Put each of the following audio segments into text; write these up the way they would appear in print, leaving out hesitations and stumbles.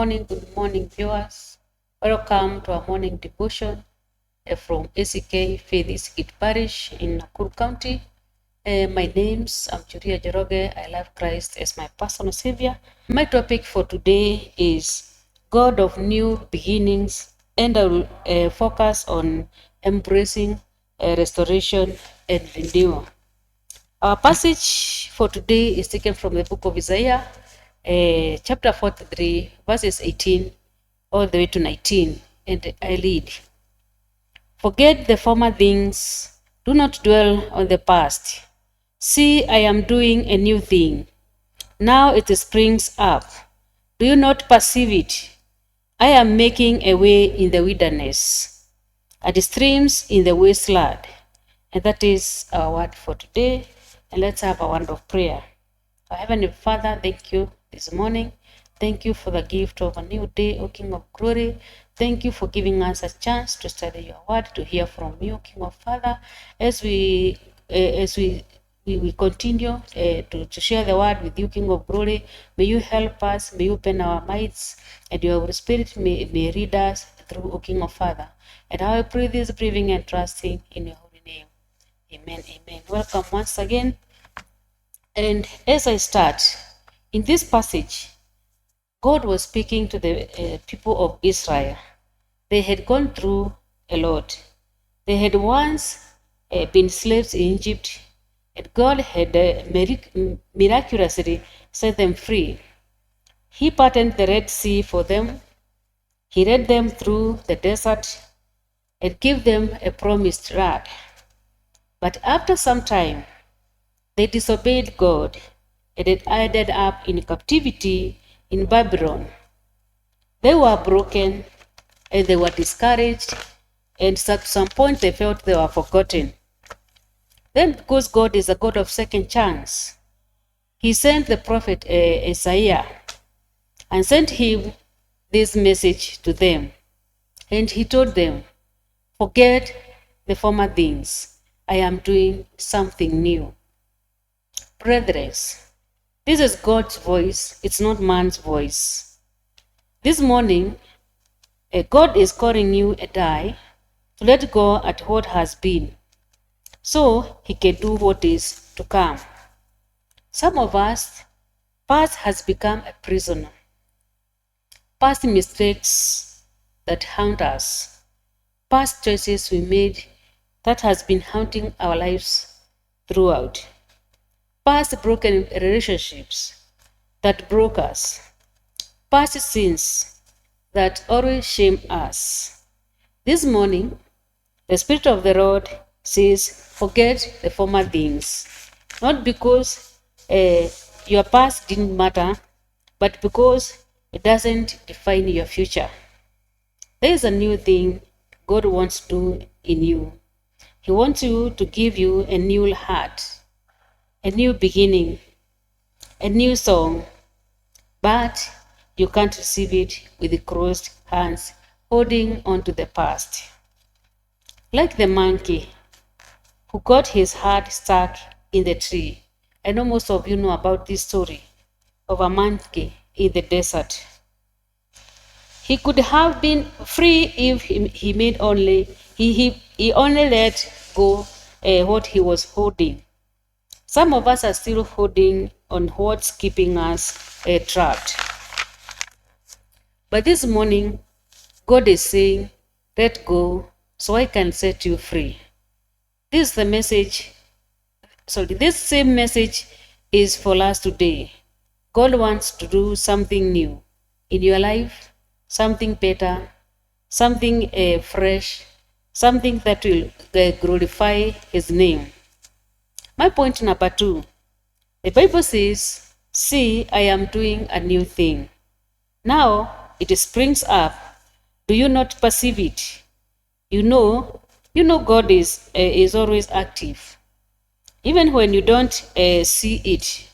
good morning, viewers. Welcome to our morning devotion from A.C.K. Faith Eastgate Parish in Nakuru County. My name's Julia Cheroge. I love Christ as my personal savior. My topic for today is God of new beginnings, and I will focus on embracing restoration and renewal. Our passage for today is taken from the book of Isaiah, chapter 43, verses 18 all the way to 19, and I read, "Forget the former things, do not dwell on the past. See, I am doing a new thing. Now it springs up. Do you not perceive it? I am making a way in the wilderness, and streams in the wasteland." And that is our word for today. And let's have a word of prayer. Our Heavenly Father, thank you this morning. Thank you for the gift of a new day, O King of Glory. Thank you for giving us a chance to study your word, to hear from you, King of Father, as we continue to share the word with you, King of Glory. May you help us, may you open our minds, and your Holy Spirit may lead us through, O King of Father. And I pray this, believing and trusting in your holy name. Amen, amen. Welcome once again. And as I start, in this passage, God was speaking to the people of Israel. They had gone through a lot. They had once been slaves in Egypt, and God had miraculously set them free. He parted the Red Sea for them. He led them through the desert and gave them a promised land. But after some time, they disobeyed God, and it ended up in captivity in Babylon. They were broken, and they were discouraged, and at some point they felt they were forgotten. Then, because God is a God of second chance, he sent the prophet Isaiah and sent him this message to them. And he told them, "Forget the former things. I am doing something new." Brethren, this is God's voice, it's not man's voice. This morning, God is calling you and I to let go at what has been, so he can do what is to come. Some of us, past has become a prisoner. Past mistakes that haunt us, past choices we made that has been haunting our lives throughout, past broken relationships that broke us, past sins that always shame us. This morning, the Spirit of the Lord says, forget the former things, not because your past didn't matter, but because it doesn't define your future. There is a new thing God wants to do in you. He wants you to give you a new heart, a new beginning, a new song, but you can't receive it with crossed hands, holding on to the past. Like the monkey who got his heart stuck in the tree. I know most of you know about this story of a monkey in the desert. He could have been free if he only let go what he was holding. Some of us are still holding on what's keeping us trapped. But this morning, God is saying, let go so I can set you free. This is the message. This same message is for us today. God wants to do something new in your life, something better, something fresh, something that will glorify his name. My point number 2, the Bible says, "See, I am doing a new thing. Now it springs up. Do you not perceive it?" You know God is always active. Even when you don't see it,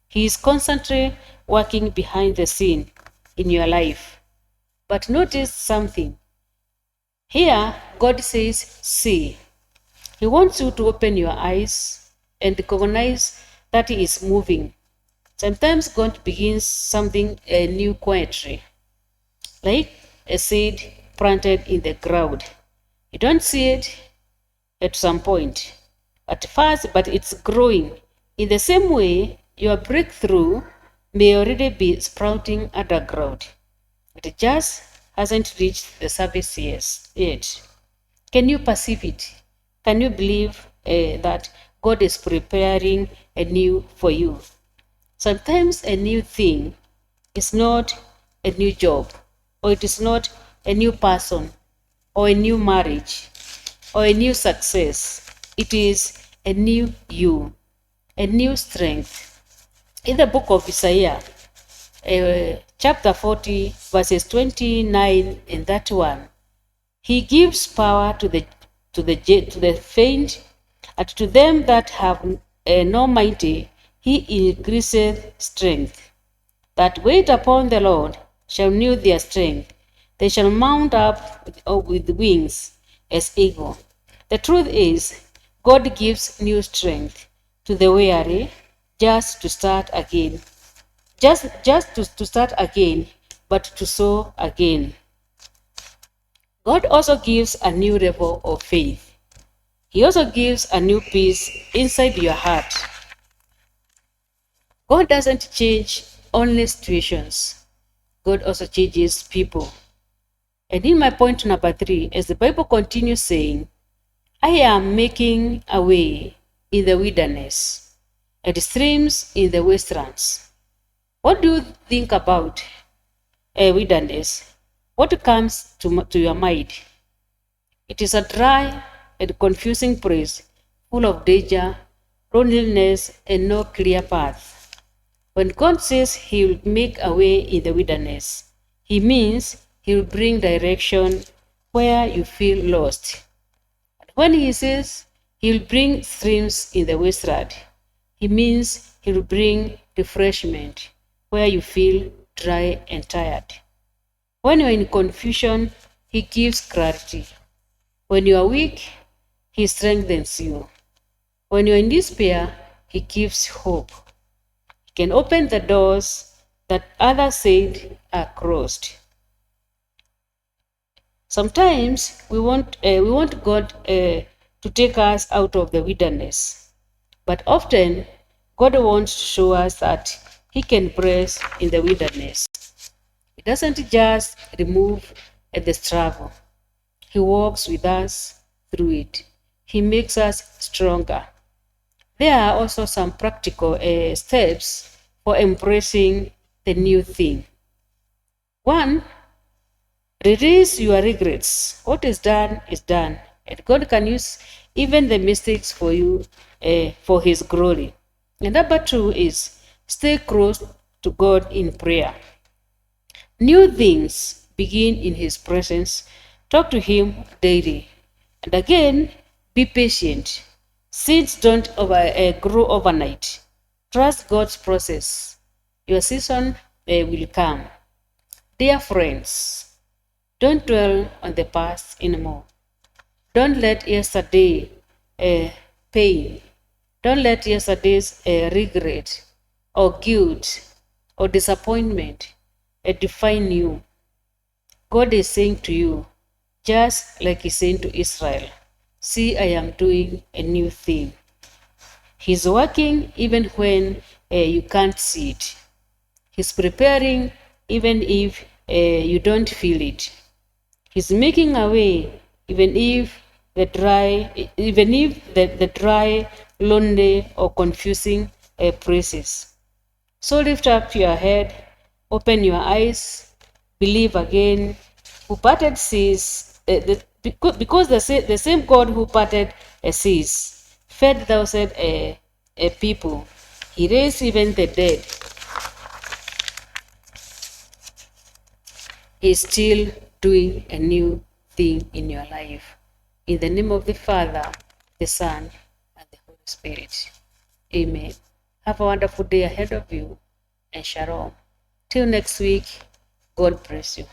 he is constantly working behind the scene in your life. But notice something. Here, God says, see. He wants you to open your eyes and recognize that he is moving. Sometimes God begins something new quietly. like a seed planted in the ground. You don't see it at some point at first, but it's growing. In the same way, your breakthrough may already be sprouting underground. It just hasn't reached the surface yet. Can you perceive it? Can you believe that God is preparing a new for you? Sometimes a new thing is not a new job, or it is not a new person, or a new marriage, or a new success. It is a new you, a new strength. In the book of Isaiah, chapter 40, verses 29 and 31, he gives power to the faint, and to them that have no mighty, he increaseth strength. That wait upon the Lord shall renew their strength. They shall mount up with wings as eagle. The truth is, God gives new strength to the weary just to start again. Just to start again, but to soar again. God also gives a new level of faith. He also gives a new peace inside your heart. God doesn't change only situations. God also changes people. And in my point number 3, as the Bible continues saying, I am making a way in the wilderness and streams in the wastelands. What do you think about a wilderness? What comes to your mind? It is a dry and confusing place, full of danger, loneliness, and no clear path. When God says he will make a way in the wilderness, he means he will bring direction where you feel lost. When he says he will bring streams in the wasteland, he means he will bring refreshment where you feel dry and tired. When you are in confusion, he gives clarity. When you are weak, he strengthens you. When you are in despair, he gives hope. He can open the doors that others said are closed. Sometimes we want God to take us out of the wilderness, but often God wants to show us that he can bless in the wilderness. He doesn't just remove the struggle. He walks with us through it. He makes us stronger. There are also some practical steps for embracing the new thing. 1, release your regrets. What is done is done. And God can use even the mistakes for you for his glory. And number 2 is stay close to God in prayer. New things begin in his presence. Talk to him daily. And again, be patient. Seeds don't grow overnight. Trust God's process. Your season will come. Dear friends, don't dwell on the past anymore. Don't let yesterday pain. Don't let yesterday's regret or guilt or disappointment define you. God is saying to you, just like he's saying to Israel, see, I am doing a new thing. He's working even when you can't see it. He's preparing even if you don't feel it. He's making a way even if the dry, lonely, or confusing places. So lift up your head, open your eyes, believe again. Who parted seas, because the same God who parted seas fed thousands people. He raised even the dead. He is still doing a new thing in your life. In the name of the Father, the Son, and the Holy Spirit. Amen. Have a wonderful day ahead of you, and shalom. Till next week, God bless you.